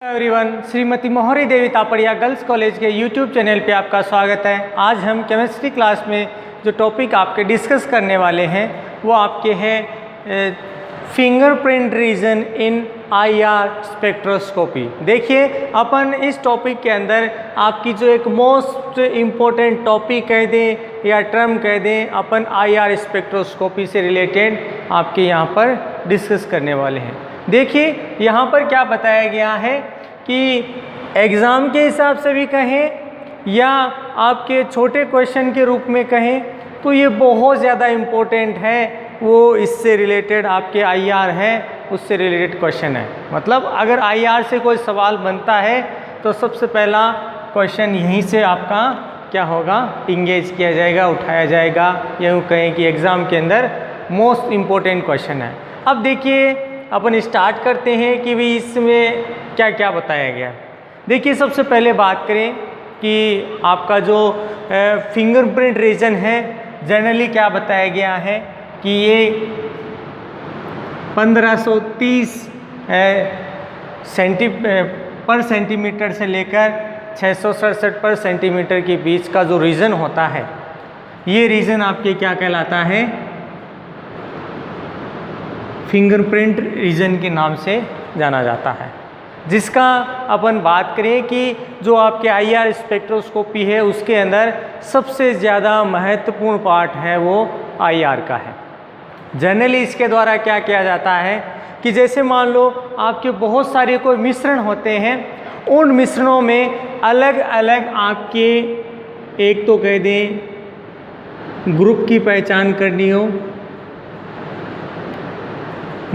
Everyone, Shrimati मोहरी देवी Tapadia girls college के YouTube channel पे आपका स्वागत है। आज हम केमिस्ट्री क्लास में जो टॉपिक आपके डिस्कस करने वाले हैं वो आपके हैं फिंगरप्रिंट रीजन इन आईआर स्पेक्ट्रोस्कोपी। देखिए, अपन इस टॉपिक के अंदर आपकी जो एक मोस्ट इम्पोर्टेंट टॉपिक कह दें या टर्म कह दें, अपन आईआर स्पेक्ट्रोस्कोपी से रिलेटेड आपके यहाँ पर डिस्कस करने वाले हैं। देखिए, यहाँ पर क्या बताया गया है कि एग्ज़ाम के हिसाब से भी कहें या आपके छोटे क्वेश्चन के रूप में कहें तो ये बहुत ज़्यादा इम्पोर्टेंट है। वो इससे रिलेटेड आपके आईआर है, उससे रिलेटेड क्वेश्चन है। मतलब अगर आईआर से कोई सवाल बनता है तो सबसे पहला क्वेश्चन यहीं से आपका क्या होगा, इंगेज किया जाएगा, उठाया जाएगा, यूँ कहें कि एग्ज़ाम के अंदर मोस्ट इम्पोर्टेंट क्वेश्चन है। अब देखिए, अपन स्टार्ट करते हैं कि भाई इसमें क्या क्या बताया गया। देखिए, सबसे पहले बात करें कि आपका जो फिंगरप्रिंट रीजन है, जनरली क्या बताया गया है कि ये 1530 पर सेंटीमीटर से लेकर 667 पर सेंटीमीटर के बीच का जो रीजन होता है, ये रीजन आपके क्या कहलाता है, फिंगरप्रिंट रीजन के नाम से जाना जाता है। जिसका अपन बात करें कि जो आपके आईआर स्पेक्ट्रोस्कोपी है उसके अंदर सबसे ज़्यादा महत्वपूर्ण पार्ट है वो आईआर का है। जनरली इसके द्वारा क्या किया जाता है कि जैसे मान लो आपके बहुत सारे कोई मिश्रण होते हैं, उन मिश्रणों में अलग अलग आपके एक तो कह दें ग्रुप की पहचान करनी हो,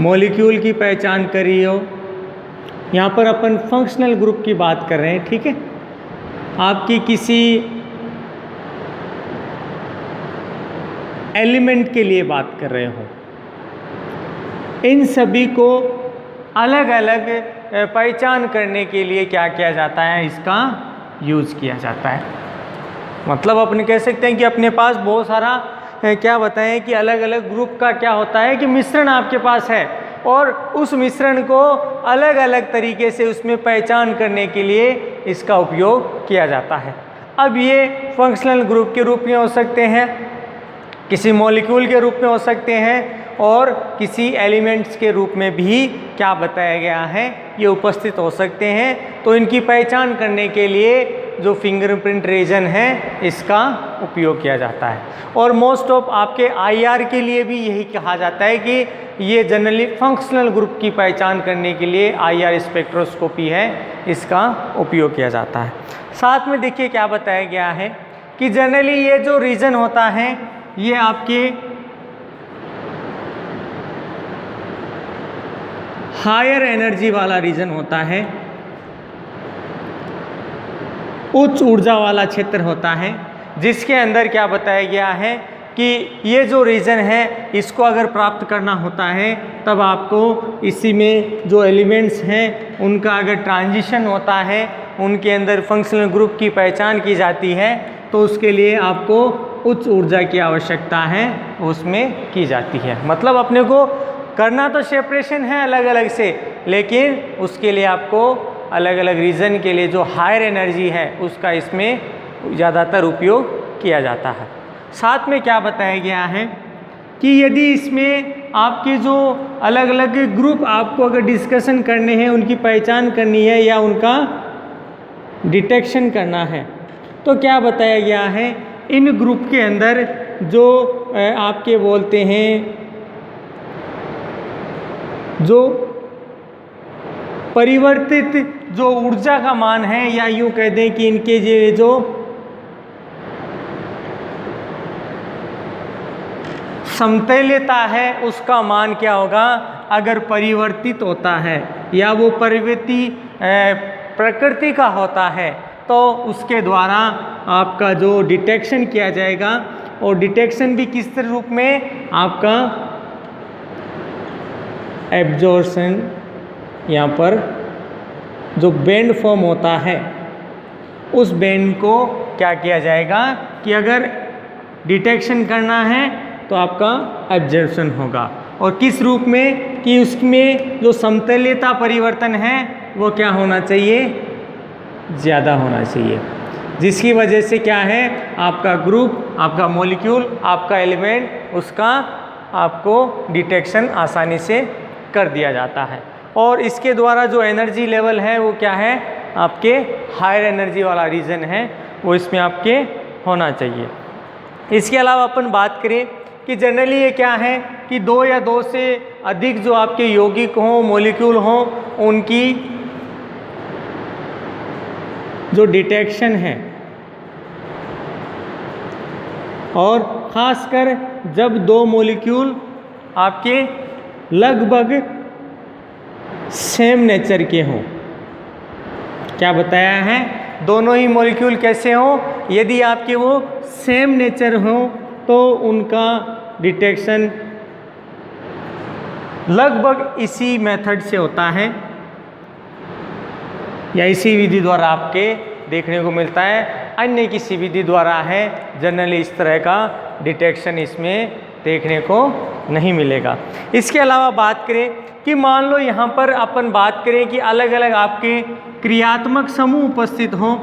मॉलिक्यूल की पहचान करी हो। यहाँ पर अपन फंक्शनल ग्रुप की बात कर रहे हैं, ठीक है। आपकी किसी एलिमेंट के लिए बात कर रहे हो, इन सभी को अलग अलग पहचान करने के लिए क्या किया जाता है, इसका यूज़ किया जाता है। मतलब अपन कह सकते हैं कि अपने पास बहुत सारा क्या बताएं कि अलग अलग ग्रुप का क्या होता है कि मिश्रण आपके पास है और उस मिश्रण को अलग अलग तरीके से उसमें पहचान करने के लिए इसका उपयोग किया जाता है। अब ये फंक्शनल ग्रुप के रूप में हो सकते हैं, किसी मॉलिक्यूल के रूप में हो सकते हैं और किसी एलिमेंट्स के रूप में भी क्या बताया गया है ये उपस्थित हो सकते हैं। तो इनकी पहचान करने के लिए जो फिंगरप्रिंट रीजन है इसका उपयोग किया जाता है। और मोस्ट ऑफ आपके आईआर के लिए भी यही कहा जाता है कि ये जनरली फंक्शनल ग्रुप की पहचान करने के लिए आईआर स्पेक्ट्रोस्कोपी है, इसका उपयोग किया जाता है। साथ में देखिए क्या बताया गया है कि जनरली ये जो रीजन होता है ये आपके हायर एनर्जी वाला रीजन होता है, उच्च ऊर्जा वाला क्षेत्र होता है, जिसके अंदर क्या बताया गया है कि ये जो रीजन है इसको अगर प्राप्त करना होता है तब आपको इसी में जो एलिमेंट्स हैं उनका अगर ट्रांजिशन होता है, उनके अंदर फंक्शनल ग्रुप की पहचान की जाती है, तो उसके लिए आपको उच्च ऊर्जा की आवश्यकता है, उसमें की जाती है। मतलब अपने को करना तो सेपरेशन है अलग अलग से, लेकिन उसके लिए आपको अलग अलग रीजन के लिए जो हायर एनर्जी है उसका इसमें ज़्यादातर उपयोग किया जाता है। साथ में क्या बताया गया है कि यदि इसमें आपके जो अलग अलग ग्रुप आपको अगर डिस्कशन करने हैं, उनकी पहचान करनी है या उनका डिटेक्शन करना है, तो क्या बताया गया है, इन ग्रुप के अंदर जो आपके बोलते हैं जो परिवर्तित जो ऊर्जा का मान है, या यूँ कह दें कि इनके जो समतुल्यता है उसका मान क्या होगा, अगर परिवर्तित होता है या वो परिवर्ती प्रकृति का होता है तो उसके द्वारा आपका जो डिटेक्शन किया जाएगा। और डिटेक्शन भी किस रूप में, आपका एब्जॉर्प्शन, यहाँ पर जो बैंड फॉर्म होता है उस बैंड को क्या किया जाएगा कि अगर डिटेक्शन करना है तो आपका एब्जॉर्प्शन होगा। और किस रूप में कि उसमें जो समतुल्यता परिवर्तन है वो क्या होना चाहिए, ज़्यादा होना चाहिए, जिसकी वजह से क्या है आपका ग्रुप, आपका मॉलिक्यूल, आपका एलिमेंट, उसका आपको डिटेक्शन आसानी से कर दिया जाता है। और इसके द्वारा जो एनर्जी लेवल है वो क्या है, आपके हायर एनर्जी वाला रीजन है वो इसमें आपके होना चाहिए। इसके अलावा अपन बात करें कि जनरली ये क्या है कि 2 या 2 से अधिक जो आपके यौगिक हों, मॉलिक्यूल हों, उनकी जो डिटेक्शन है, और ख़ासकर जब 2 मॉलिक्यूल आपके लगभग सेम नेचर के हों। क्या बताया है, दोनों ही मॉलिक्यूल कैसे हों, यदि आपके वो सेम नेचर हों तो उनका डिटेक्शन लगभग इसी मेथड से होता है या इसी विधि द्वारा आपके देखने को मिलता है। अन्य किसी विधि द्वारा है जनरली इस तरह का डिटेक्शन इसमें देखने को नहीं मिलेगा। इसके अलावा बात करें कि मान लो यहाँ पर अपन बात करें कि अलग अलग आपके क्रियात्मक समूह उपस्थित हों,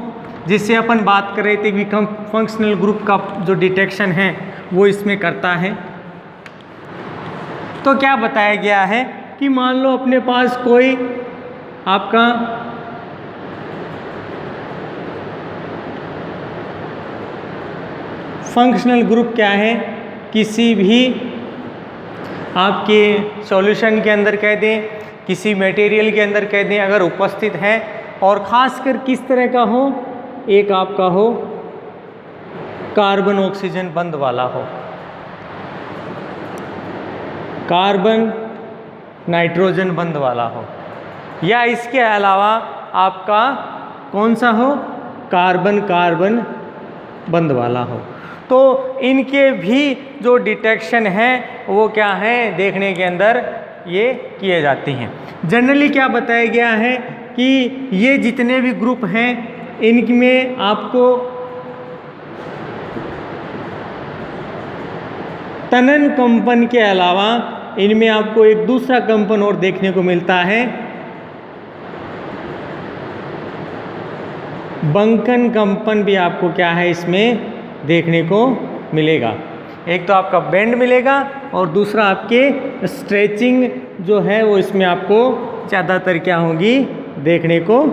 जिससे अपन बात कर रहे थे कि फंक्शनल ग्रुप का जो डिटेक्शन है वो इसमें करता है। तो क्या बताया गया है कि मान लो अपने पास कोई आपका फंक्शनल ग्रुप क्या है, किसी भी आपके सॉल्यूशन के अंदर कह दें, किसी मटेरियल के अंदर कह दें, अगर उपस्थित है, और ख़ासकर किस तरह का हो, एक आपका हो कार्बन ऑक्सीजन बंध वाला हो, कार्बन नाइट्रोजन बंध वाला हो, या इसके अलावा आपका कौन सा हो, कार्बन कार्बन बंध वाला हो। तो इनके भी जो डिटेक्शन है वो क्या है देखने के अंदर ये किए जाती हैं। जनरली क्या बताया गया है कि ये जितने भी ग्रुप हैं इनमें आपको तनन कंपन के अलावा इनमें आपको एक दूसरा कंपन और देखने को मिलता है, बंकन कंपन भी आपको क्या है इसमें देखने को मिलेगा। एक तो आपका बेंड मिलेगा और दूसरा आपके स्ट्रेचिंग जो है वो इसमें आपको ज़्यादातर क्या होगी देखने को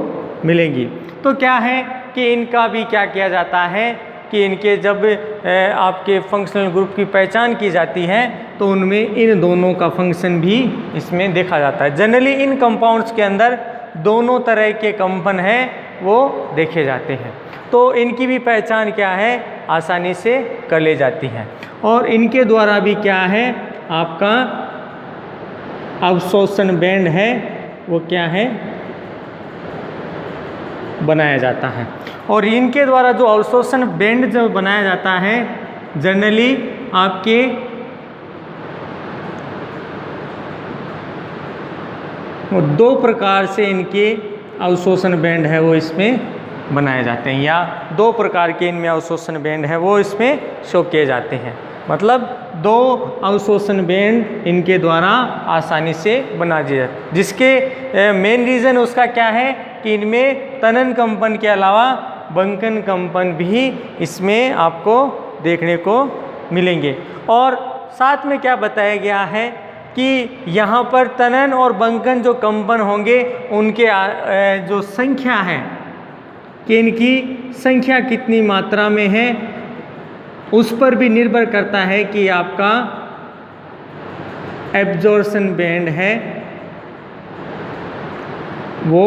मिलेंगी। तो क्या है कि इनका भी क्या किया जाता है कि इनके जब आपके फंक्शनल ग्रुप की पहचान की जाती है तो उनमें इन दोनों का फंक्शन भी इसमें देखा जाता है। जनरली इन कंपाउंड्स के अंदर दोनों तरह के कंपन हैं वो देखे जाते हैं, तो इनकी भी पहचान क्या है आसानी से कर ली जाती है। और इनके द्वारा भी क्या है आपका अवशोषण बैंड है वो क्या है बनाया जाता है। और इनके द्वारा जो अवशोषण बैंड जो बनाया जाता है जनरली आपके वो 2 प्रकार से इनके अवशोषण बैंड है वो इसमें बनाए जाते हैं, या 2 प्रकार के इनमें अवशोषण बैंड है वो इसमें शो किए जाते हैं। मतलब 2 अवशोषण बैंड इनके द्वारा आसानी से बना दिया जाता है, जिसके मेन रीज़न उसका क्या है कि इनमें तनन कंपन के अलावा बंकन कंपन भी इसमें आपको देखने को मिलेंगे। और साथ में क्या बताया गया है कि यहाँ पर तनन और बंकन जो कंपन होंगे उनके जो संख्या है कि इनकी संख्या कितनी मात्रा में है उस पर भी निर्भर करता है कि आपका एब्जॉर्प्शन बैंड है वो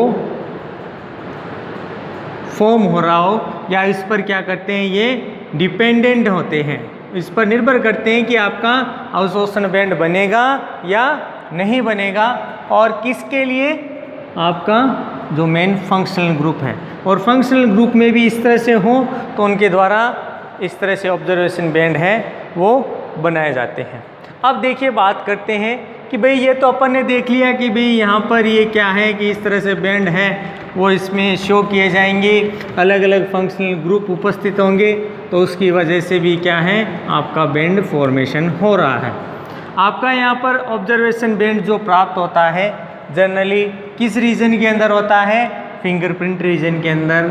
फॉर्म हो रहा हो, या इस पर क्या करते हैं ये डिपेंडेंट होते हैं, इस पर निर्भर करते हैं कि आपका अवशोषण बैंड बनेगा या नहीं बनेगा, और किसके लिए आपका जो मेन फंक्शनल ग्रुप है। और फंक्शनल ग्रुप में भी इस तरह से हो तो उनके द्वारा इस तरह से ऑब्जर्वेशन बैंड है वो बनाए जाते हैं। अब देखिए बात करते हैं कि भाई ये तो अपन ने देख लिया कि भाई यहाँ पर ये क्या है कि इस तरह से बैंड है वो इसमें शो किए जाएंगे, अलग अलग फंक्शनल ग्रुप उपस्थित होंगे, तो उसकी वजह से भी क्या है आपका बैंड फॉर्मेशन हो रहा है। आपका यहाँ पर ऑब्जर्वेशन बैंड जो प्राप्त होता है जनरली किस रीजन के अंदर होता है? फिंगरप्रिंट रीजन के अंदर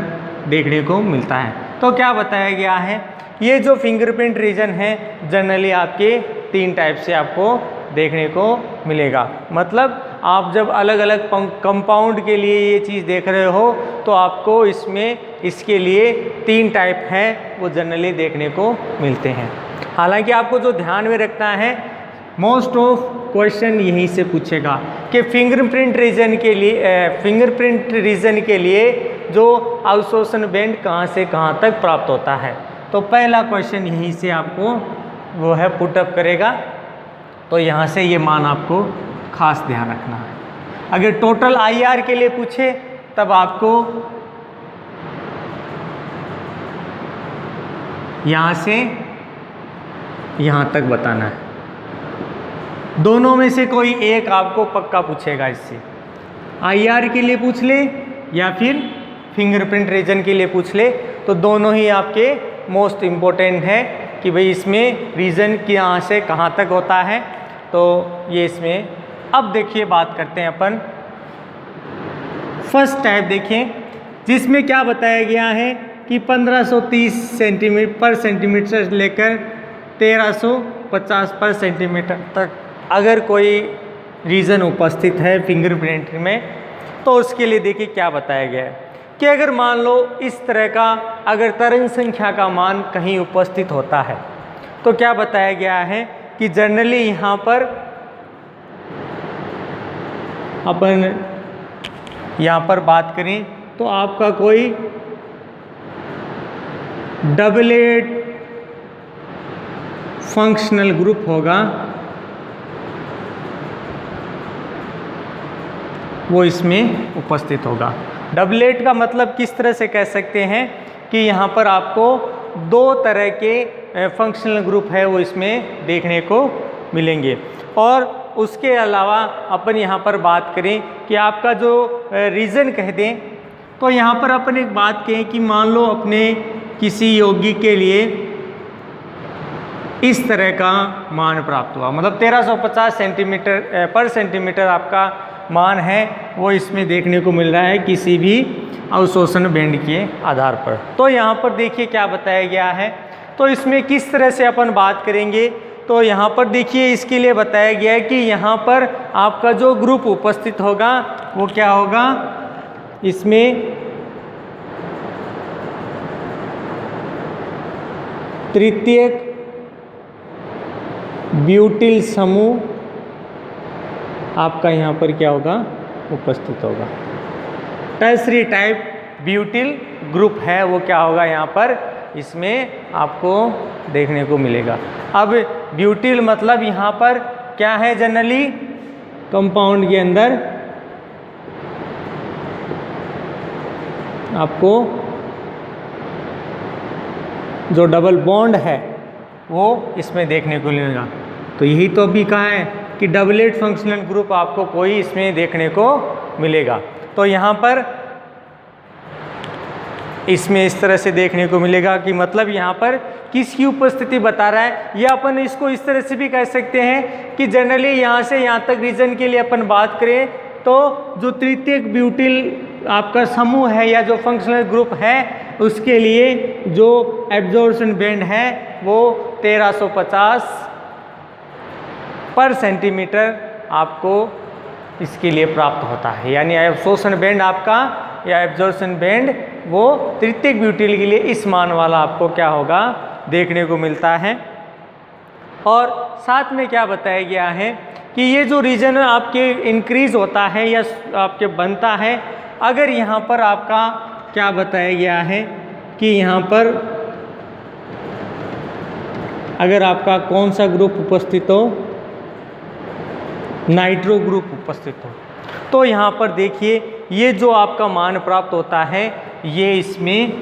देखने को मिलता है। तो क्या बताया गया है, ये जो फिंगरप्रिंट रीजन है जनरली आपके 3 टाइप से आपको देखने को मिलेगा। मतलब आप जब अलग अलग कंपाउंड के लिए ये चीज़ देख रहे हो तो आपको इसमें इसके लिए 3 टाइप हैं वो जनरली देखने को मिलते हैं। हालांकि आपको जो ध्यान में रखना है, मोस्ट ऑफ क्वेश्चन यहीं से पूछेगा कि फिंगरप्रिंट रीजन के लिए जो अवशोषण बैंड कहाँ से कहाँ तक प्राप्त होता है। तो पहला क्वेश्चन यहीं से आपको वो है पुटअप करेगा। तो यहाँ से ये मान आपको खास ध्यान रखना है। अगर टोटल IR के लिए पूछे तब आपको यहाँ से यहाँ तक बताना है। दोनों में से कोई एक आपको पक्का पूछेगा। इससे IR के लिए पूछ ले या फिर फिंगरप्रिंट रीजन के लिए पूछ ले, तो दोनों ही आपके मोस्ट इम्पोर्टेंट है कि भाई इसमें रीजन कहाँ से कहाँ तक होता है। तो ये इसमें अब देखिए बात करते हैं अपन फर्स्ट टाइप। देखिए जिसमें क्या बताया गया है कि 1530 सेंटीमीटर पर सेंटीमीटर से लेकर 1350 पर सेंटीमीटर तक अगर कोई रीजन उपस्थित है फिंगरप्रिंट में, तो उसके लिए देखिए क्या बताया गया है कि अगर मान लो इस तरह का अगर तरंग संख्या का मान कहीं उपस्थित होता है तो क्या बताया गया है कि जनरली यहाँ पर अपन यहाँ पर बात करें तो आपका कोई डबलेट फंक्शनल ग्रुप होगा, वो इसमें उपस्थित होगा। डबलेट का मतलब किस तरह से कह सकते हैं कि यहाँ पर आपको 2 तरह के फंक्शनल ग्रुप है वो इसमें देखने को मिलेंगे। और उसके अलावा अपन यहाँ पर बात करें कि आपका जो रीजन कह दें, तो यहाँ पर अपन एक बात कहें कि मान लो अपने किसी यौगिक के लिए इस तरह का मान प्राप्त हुआ, मतलब 1350 सेंटीमीटर पर सेंटीमीटर आपका मान है वो इसमें देखने को मिल रहा है किसी भी अवशोषण बैंड के आधार पर। तो यहाँ पर देखिए क्या बताया गया है। तो इसमें किस तरह से अपन बात करेंगे, तो यहाँ पर देखिए इसके लिए बताया गया है कि यहाँ पर आपका जो ग्रुप उपस्थित होगा वो क्या होगा, इसमें तृतीयक ब्यूटिल समूह आपका यहाँ पर क्या होगा, उपस्थित होगा। टर्सरी टाइप ब्यूटिल ग्रुप है वो क्या होगा यहाँ पर इसमें आपको देखने को मिलेगा। अब ब्यूटिल मतलब यहाँ पर क्या है, जनरली कंपाउंड के अंदर आपको जो डबल बॉन्ड है वो इसमें देखने को मिलेगा। तो यही तो अभी कहा है कि डबलेट फंक्शनल ग्रुप आपको कोई इसमें देखने को मिलेगा। तो यहाँ पर इसमें इस तरह से देखने को मिलेगा कि मतलब यहाँ पर किसकी उपस्थिति बता रहा है। या अपन इसको इस तरह से भी कह सकते हैं कि जनरली यहाँ से यहाँ तक रीजन के लिए अपन बात करें तो जो तृतीयक ब्यूटिल आपका समूह है या जो फंक्शनल ग्रुप है उसके लिए जो एब्जॉर्प्शन बैंड है वो 1350 पर सेंटीमीटर आपको इसके लिए प्राप्त होता है। यानी अवशोषण बैंड आपका या एब्जॉर्प्शन बैंड वो तृतीयक ब्यूटिल के लिए इस मान वाला आपको क्या होगा, देखने को मिलता है। और साथ में क्या बताया गया है कि ये जो रीजन आपके इंक्रीज होता है या आपके बनता है, अगर यहाँ पर आपका क्या बताया गया है कि यहाँ पर अगर आपका कौन सा ग्रुप उपस्थित हो, नाइट्रो ग्रुप उपस्थित हो, तो यहाँ पर देखिए ये जो आपका मान प्राप्त होता है ये इसमें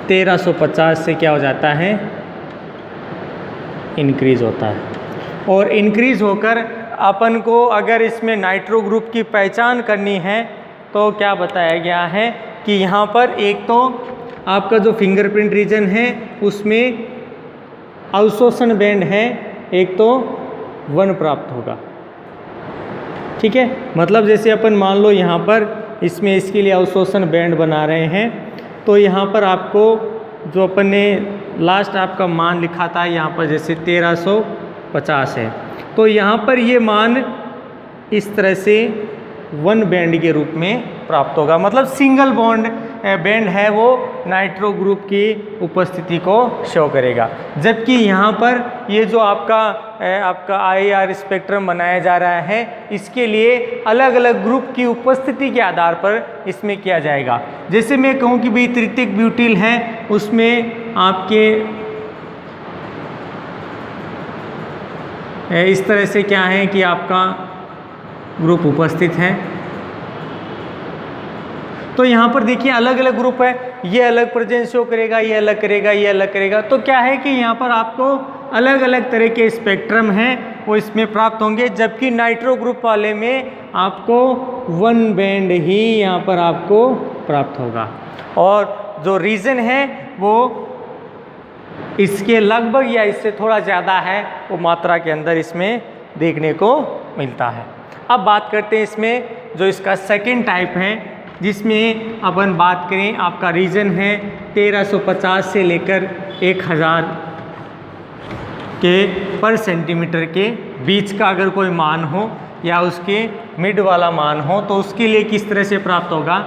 1350 से क्या हो जाता है, इंक्रीज होता है। और इंक्रीज होकर अपन को अगर इसमें नाइट्रो ग्रुप की पहचान करनी है तो क्या बताया गया है कि यहाँ पर एक तो आपका जो फिंगरप्रिंट रीजन है उसमें अवशोषण बैंड है एक तो 1 प्राप्त होगा। ठीक है, मतलब जैसे अपन मान लो यहाँ पर इसमें इसके लिए अवशोषण बैंड बना रहे हैं, तो यहाँ पर आपको जो अपन ने लास्ट आपका मान लिखा था यहाँ पर जैसे 1350 है, तो यहाँ पर ये मान इस तरह से वन बैंड के रूप में प्राप्त होगा, मतलब सिंगल बॉन्ड बैंड है वो नाइट्रो ग्रुप की उपस्थिति को शो करेगा। जबकि यहाँ पर ये जो आपका IR स्पेक्ट्रम बनाया जा रहा है, इसके लिए अलग अलग ग्रुप की उपस्थिति के आधार पर इसमें किया जाएगा। जैसे मैं कहूँ कि भाई तृतीयक ब्यूटिल है, उसमें आपके इस तरह से क्या है कि आपका ग्रुप उपस्थित है, तो यहाँ पर देखिए अलग अलग ग्रुप है, ये अलग प्रेजेंस शो करेगा, ये अलग करेगा, ये अलग करेगा। तो क्या है कि यहाँ पर आपको अलग अलग तरह के स्पेक्ट्रम हैं वो इसमें प्राप्त होंगे, जबकि नाइट्रो ग्रुप वाले में आपको वन बैंड ही यहाँ पर आपको प्राप्त होगा, और जो रीजन है वो इसके लगभग या इससे थोड़ा ज़्यादा है, वो मात्रा के अंदर इसमें देखने को मिलता है। अब बात करते हैं इसमें जो इसका सेकंड टाइप है, जिसमें अपन बात करें आपका रीजन है 1350 से लेकर 1000 के पर सेंटीमीटर के बीच का अगर कोई मान हो या उसके मिड वाला मान हो, तो उसके लिए किस तरह से प्राप्त होगा।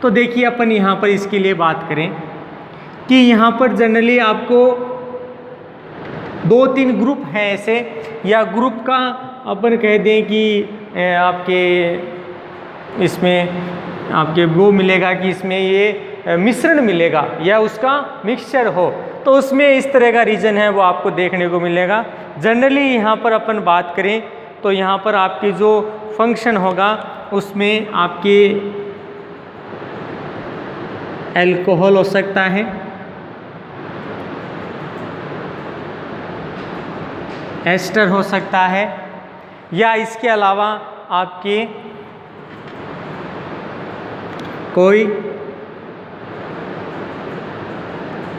तो देखिए अपन यहाँ पर इसके लिए बात करें कि यहाँ पर जनरली आपको 2-3 ग्रुप हैं ऐसे, या ग्रुप का अपन कह दें कि आपके इसमें आपके वो मिलेगा कि इसमें ये मिश्रण मिलेगा या उसका मिक्सचर हो, तो उसमें इस तरह का रीजन है वो आपको देखने को मिलेगा। जनरली यहाँ पर अपन बात करें तो यहाँ पर आपके जो फंक्शन होगा उसमें आपके अल्कोहल हो सकता है, एस्टर हो सकता है, या इसके अलावा आपके कोई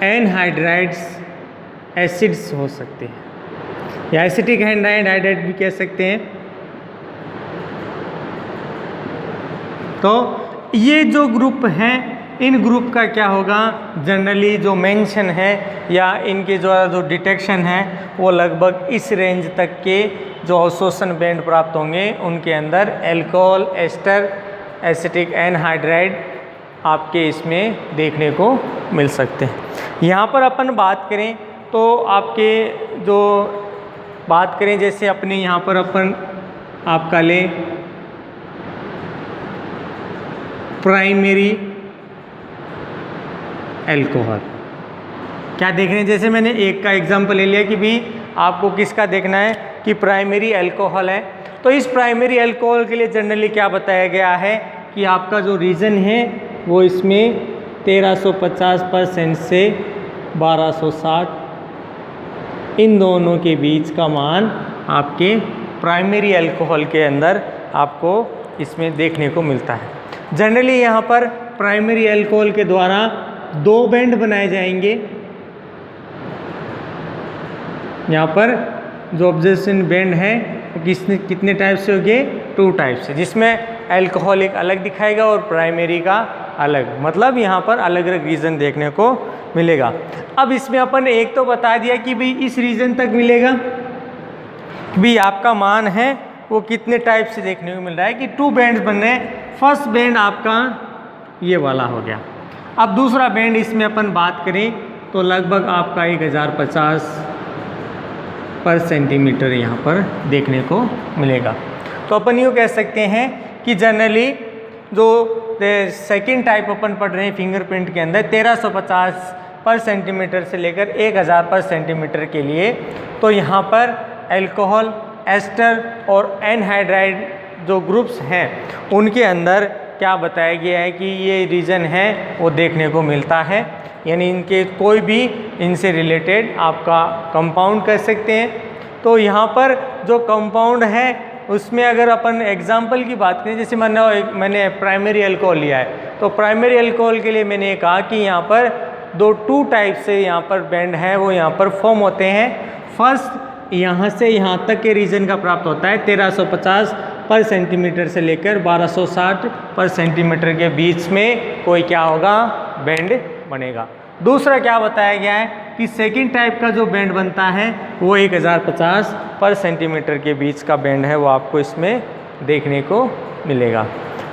एनहाइड्राइड्स एसिड्स हो सकते हैं, या एसिटिक एनहाइड्राइड भी कह सकते हैं। तो ये जो ग्रुप हैं, इन ग्रुप का क्या होगा, जनरली जो मेंशन है या इनके जो डिटेक्शन है वो लगभग इस रेंज तक के जो अवशोषण बैंड प्राप्त होंगे, उनके अंदर अल्कोहल, एस्टर, एसिटिक एनहाइड्राइड आपके इसमें देखने को मिल सकते हैं। यहाँ पर अपन बात करें तो आपके जो बात करें जैसे अपने यहाँ पर अपन आपका ले प्राइमरी अल्कोहल क्या देख रहे हैं, जैसे मैंने एक का एग्जांपल ले लिया कि भी आपको किसका देखना है कि प्राइमरी अल्कोहल है, तो इस प्राइमरी अल्कोहल के लिए जनरली क्या बताया गया है कि आपका जो रीजन है वो इसमें 1350% से 1260 इन दोनों के बीच का मान आपके प्राइमरी अल्कोहल के अंदर आपको इसमें देखने को मिलता है। जनरली यहाँ पर प्राइमरी अल्कोहल के द्वारा 2 बैंड बनाए जाएंगे। यहाँ पर जो ऑब्जर्वेशन बैंड है कितने टाइप से हो गए, 2 टाइप से, जिसमें अल्कोहल एक अलग दिखाएगा और प्राइमरी का अलग, मतलब यहाँ पर अलग अलग रीजन देखने को मिलेगा। अब इसमें अपन एक तो बता दिया कि भाई इस रीजन तक मिलेगा, भी आपका मान है वो कितने टाइप से देखने को मिल रहा है कि 2 बैंड्स बन रहे हैं। फर्स्ट बैंड आपका ये वाला हो गया। अब दूसरा बैंड इसमें अपन बात करें तो लगभग आपका 1050 पर सेंटीमीटर यहाँ पर देखने को मिलेगा। तो अपन यूँ कह सकते हैं कि जनरली जो सेकेंड टाइप अपन पढ़ रहे हैं फिंगरप्रिंट के अंदर 1350 पर सेंटीमीटर से लेकर 1000 पर सेंटीमीटर के लिए, तो यहाँ पर अल्कोहल, एस्टर और एनहाइड्राइड जो ग्रुप्स हैं उनके अंदर क्या बताया गया है कि ये रीजन है वो देखने को मिलता है, यानी इनके कोई भी इनसे रिलेटेड आपका कंपाउंड कह सकते हैं। तो यहाँ पर जो कंपाउंड है उसमें अगर अपन एग्जाम्पल की बात करें, जैसे मैंने प्राइमरी अल्कोहल लिया है, तो प्राइमरी अल्कोहल के लिए मैंने कहा कि यहाँ पर 2 टाइप से यहाँ पर बैंड है वो यहाँ पर फॉर्म होते हैं। फर्स्ट यहाँ से यहाँ तक के रीजन का प्राप्त होता है 1350 पर सेंटीमीटर से लेकर 1260 पर सेंटीमीटर के बीच में कोई क्या होगा, बैंड बनेगा। दूसरा क्या बताया गया है कि सेकंड टाइप का जो बैंड बनता है वो 1050 पर सेंटीमीटर के बीच का बैंड है, वो आपको इसमें देखने को मिलेगा।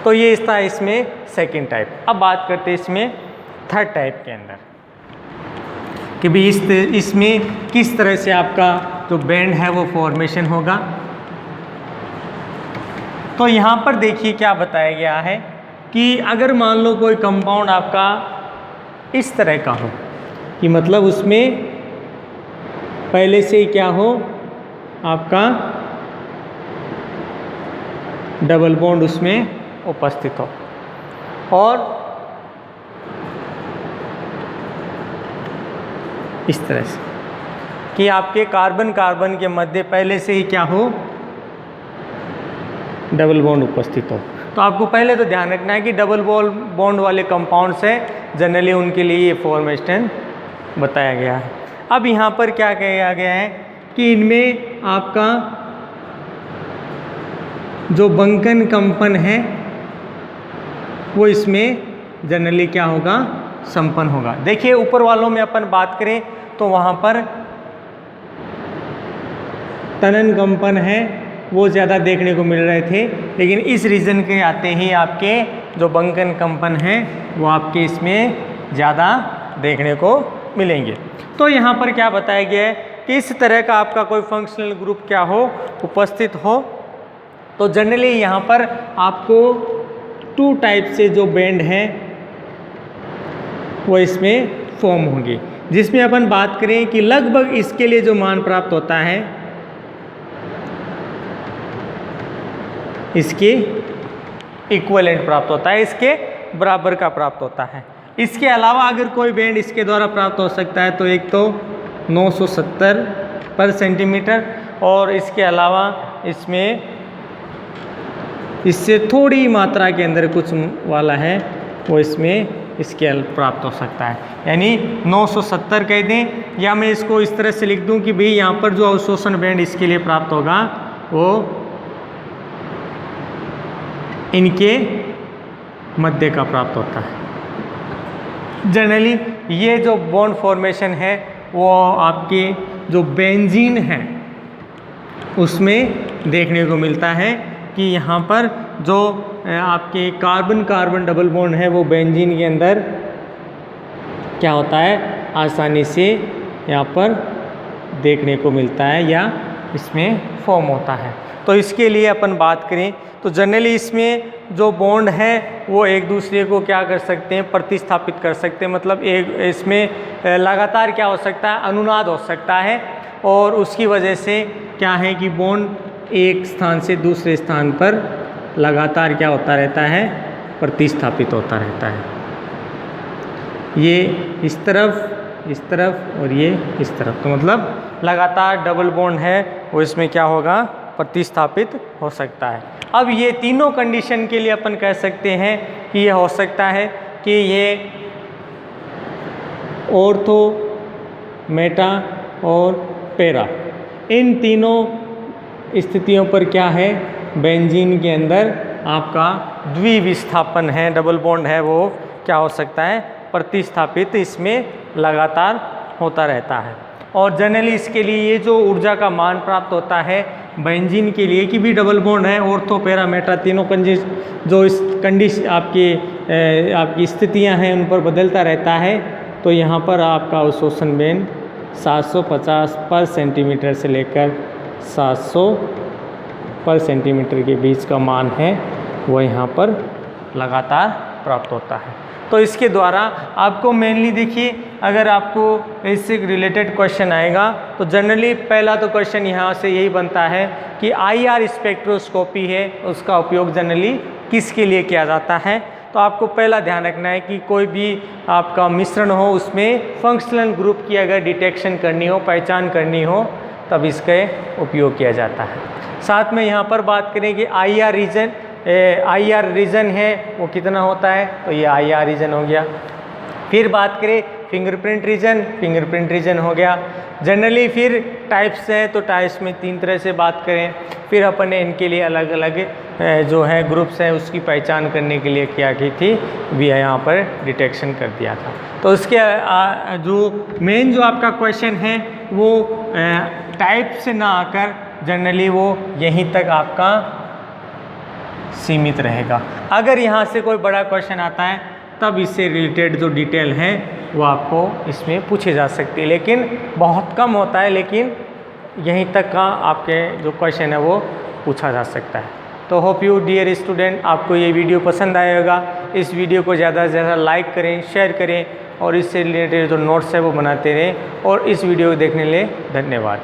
तो ये था इसमें सेकंड टाइप। अब बात करते हैं इसमें थर्ड टाइप के अंदर कि भी इसमें किस तरह से आपका जो बैंड है वो फॉर्मेशन होगा। तो यहाँ पर देखिए क्या बताया गया है कि अगर मान लो कोई कंपाउंड आपका इस तरह का हो कि मतलब उसमें पहले से ही क्या हो, आपका डबल बॉन्ड उसमें उपस्थित हो, और इस तरह से कि आपके कार्बन कार्बन के मध्य पहले से ही क्या हो, डबल बॉन्ड उपस्थित हो। तो आपको पहले तो ध्यान रखना है कि डबल बॉन्ड वाले कंपाउंड से जनरली उनके लिए ये फॉर्मेशन बताया गया है। अब यहाँ पर क्या कहा गया है कि इनमें आपका जो बंकन कंपन है वो इसमें जनरली क्या होगा, संपन्न होगा। देखिए ऊपर वालों में अपन बात करें तो वहाँ पर तनन कंपन है वो ज़्यादा देखने को मिल रहे थे, लेकिन इस रीजन के आते ही आपके जो बंकन कंपन हैं वो आपके इसमें ज़्यादा देखने को मिलेंगे। तो यहाँ पर क्या बताया गया है कि इस तरह का आपका कोई फंक्शनल ग्रुप क्या हो, उपस्थित हो, तो जनरली यहाँ पर आपको 2 टाइप से जो बैंड हैं वो इसमें फॉर्म होंगे, जिसमें अपन बात करें कि लगभग इसके लिए जो मान प्राप्त होता है इसके इक्विवेलेंट प्राप्त होता है, इसके बराबर का प्राप्त होता है। इसके अलावा अगर कोई बैंड इसके द्वारा प्राप्त हो सकता है तो एक तो 970 पर सेंटीमीटर, और इसके अलावा इसमें इससे थोड़ी मात्रा के अंदर कुछ वाला है वो इसमें स्केल प्राप्त हो सकता है, यानी 970 कह दें, या मैं इसको इस तरह से लिख दूं कि भाई यहाँ पर जो अवशोषण बैंड इसके लिए प्राप्त होगा वो इनके मध्य का प्राप्त होता है। जनरली ये जो बॉन्ड फॉर्मेशन है वो आपके जो बेंजीन है उसमें देखने को मिलता है कि यहाँ पर जो आपके कार्बन कार्बन डबल बॉन्ड है वो बेंजीन के अंदर क्या होता है, आसानी से यहाँ पर देखने को मिलता है या इसमें फॉर्म होता है। तो इसके लिए अपन बात करें तो जनरली इसमें जो बॉन्ड है वो एक दूसरे को क्या कर सकते हैं, प्रतिस्थापित कर सकते हैं, मतलब एक इसमें लगातार क्या हो सकता है, अनुनाद हो सकता है, और उसकी वजह से क्या है कि बॉन्ड एक स्थान से दूसरे स्थान पर लगातार क्या होता रहता है, प्रतिस्थापित होता रहता है। ये इस तरफ और ये इस तरफ, तो मतलब लगातार डबल बॉन्ड है वो इसमें क्या होगा, प्रतिस्थापित हो सकता है। अब ये तीनों कंडीशन के लिए अपन कह सकते हैं कि ये हो सकता है कि ये ऑर्थो, मेटा और पैरा, इन तीनों स्थितियों पर क्या है, बेंजीन के अंदर आपका द्विविस्थापन है, डबल बॉन्ड है वो क्या हो सकता है, प्रतिस्थापित इसमें लगातार होता रहता है। और जनरली इसके लिए ये जो ऊर्जा का मान प्राप्त होता है बेंजीन के लिए कि भी डबल बॉन्ड है, ऑर्थो पैरा मेटा तीनों जो इस कंडीशन आपकी स्थितियां हैं उन पर बदलता रहता है। तो यहाँ पर आपका अवशोषण बैंड 750 पर सेंटीमीटर से लेकर 700 पर सेंटीमीटर के बीच का मान है वो यहाँ पर लगातार प्राप्त होता है। तो इसके द्वारा आपको मेनली देखिए, अगर आपको इससे रिलेटेड क्वेश्चन आएगा तो जनरली पहला तो क्वेश्चन यहाँ से यही बनता है कि IR स्पेक्ट्रोस्कोपी है उसका उपयोग जनरली किसके लिए किया जाता है। तो आपको पहला ध्यान रखना है कि कोई भी आपका मिश्रण हो उसमें फंक्शनल ग्रुप की अगर डिटेक्शन करनी हो, पहचान करनी हो, तब इसका उपयोग किया जाता है। साथ में यहाँ पर बात करें कि IR रीजन है वो कितना होता है, तो ये IR रीजन हो गया। फिर बात करें फिंगरप्रिंट रीजन हो गया। जनरली फिर टाइप्स है तो टाइप्स में 3 तरह से बात करें। फिर अपन ने इनके लिए अलग अलग जो है ग्रुप्स हैं उसकी पहचान करने के लिए क्या की थी, भी यहाँ पर डिटेक्शन कर दिया था। तो उसके जो मेन जो आपका क्वेश्चन है वो टाइप से ना आकर जनरली वो यहीं तक आपका सीमित रहेगा। अगर यहाँ से कोई बड़ा क्वेश्चन आता है तब इससे रिलेटेड जो डिटेल है वो आपको इसमें पूछे जा सकती है, लेकिन बहुत कम होता है, लेकिन यहीं तक का आपके जो क्वेश्चन है वो पूछा जा सकता है। तो होप यू डियर स्टूडेंट आपको ये वीडियो पसंद आएगा। इस वीडियो को ज़्यादा से ज़्यादा लाइक करें, शेयर करें और इससे रिलेटेड जो नोट्स है वो बनाते रहें। और इस वीडियो को देखने के लिए धन्यवाद।